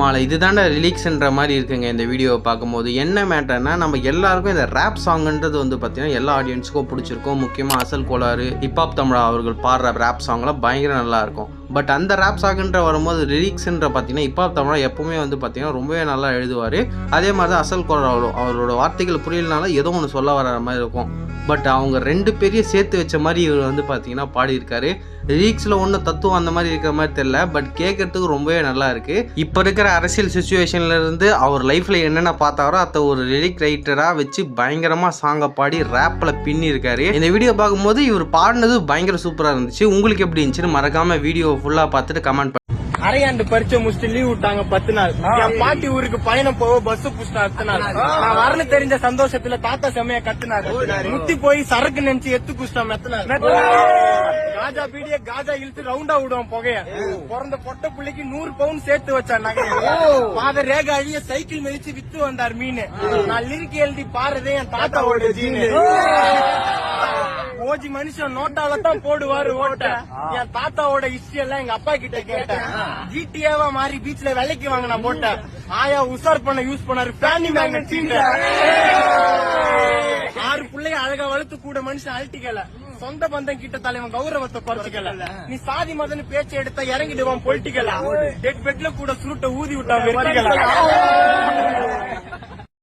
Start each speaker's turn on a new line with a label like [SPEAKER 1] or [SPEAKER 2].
[SPEAKER 1] மாலை இதுதான்டா ரிலீக்ஸ்ன்ற மாதிரி இருக்குங்க இந்த வீடியோவை பார்க்கும்போது. என்ன மேட்டர்னா, நம்ம எல்லாருக்கும் இந்த ரேப் சாங்ன்றது வந்து பார்த்தீங்கன்னா எல்லா ஆடியன்ஸுக்கும் பிடிச்சிருக்கும். முக்கியமாக அசல் கோளாறு, ஹிப்ஹாப் தமிழா அவர்கள் பாடுற ரேப் சாங்லாம் பயங்கர நல்லா இருக்கும். பட் அந்த ரேப் சாங்குன்ற வரும்போது லிரிக்ஸ்ன்ற பார்த்தீங்கன்னா ஹிப்ஹாப் தமிழா எப்பவுமே வந்து பார்த்தீங்கன்னா ரொம்பவே நல்லா எழுதுவார். அதே மாதிரி தான் அசல் கோளாறு அவரோட வார்த்தைகள் புரியலனால ஏதோ ஒன்று சொல்ல வர மாதிரி இருக்கும். பட் அவங்க 2 பேரையும் சேர்த்து வச்ச மாதிரி இவர் வந்து பார்த்தீங்கன்னா பாடியிருக்காரு. லிரிக்ஸில் ஒன்றும் தத்துவம் அந்த மாதிரி இருக்கிற மாதிரி தெரியல, பட் கேட்கறதுக்கு ரொம்பவே நல்லா இருக்கு. இப்போ இருக்கிற அரசியல் சுச்சுவேஷன்ல இருந்து அவர் லைஃப்ல என்னென்ன பார்த்தாரோ அதை ஒரு லிரிக் ரைட்டராக வச்சு பயங்கரமா சாங்கை பாடி ரேப்ல பின்னி இருக்காரு. இந்த வீடியோ பார்க்கும்போது இவர் பாடினது பயங்கர சூப்பராக இருந்துச்சு. உங்களுக்கு எப்படி இருந்துச்சுன்னு மறக்காம வீடியோ ஃபுல்லா பார்த்துட்டு கமெண்ட்.
[SPEAKER 2] அரையாண்டு பரிச்சை முடிச்சுட்டு லீவ் விட்டாங்க 10 நாள். என் பாட்டி ஊருக்கு பயணம் போக பஸ் புடிச்சிட்டு அடுத்த நாள் நான் வரல தெரிஞ்ச சந்தோஷத்துல தாத்தா செம்மையா கத்துனாரு. முத்தி போய் சரக்கு நினைச்சு எத்து குஷ்டா மெத்தனாரு. காஜா பீடிய காஜா இழுத்து ரவுண்டா விடுவோம் புகைய. பிறந்த பொட்ட பிள்ளைக்கு 100 பவுன் சேர்த்து வச்சான் நகைய. பாத ரேகா அழிய சைக்கிள் மிதிச்சு வித்து வந்தார் மீன். நான் லிரிக் எழுதி பாடுறதே என் தாத்தாவோட ஜீனு. ஓஜி மனுஷன் நோட்டால தான் போடுவாரு ஓட்ட. என் தாத்தாவோட ஹிஸ்டரி எல்லாம் எங்க அப்பா கிட்ட கேட்டேன். ஜிடிஏவா மாறி பீச்ல விலைக்கு வாங்க நான் போட்டேன். ஆயா உசார் பண்ண யூஸ் பண்ணாரு ஃபேனி மேக்னெட். 6 பிள்ளைய அழகா வளர்த்து கூட மனுஷன் அழட்டிக்கல. சொந்த பந்தம் கிட்ட தலைவன் கௌரவத்தை குறைச்சிக்கல. நீ சாதி மதன்னு பேச்சு எடுத்தா இறங்கிடுவான் பொலிட்டிக்கலா. டெட் பெட்ல கூட சுருட்ட ஊதி விட்டான் வெற்றிகளா.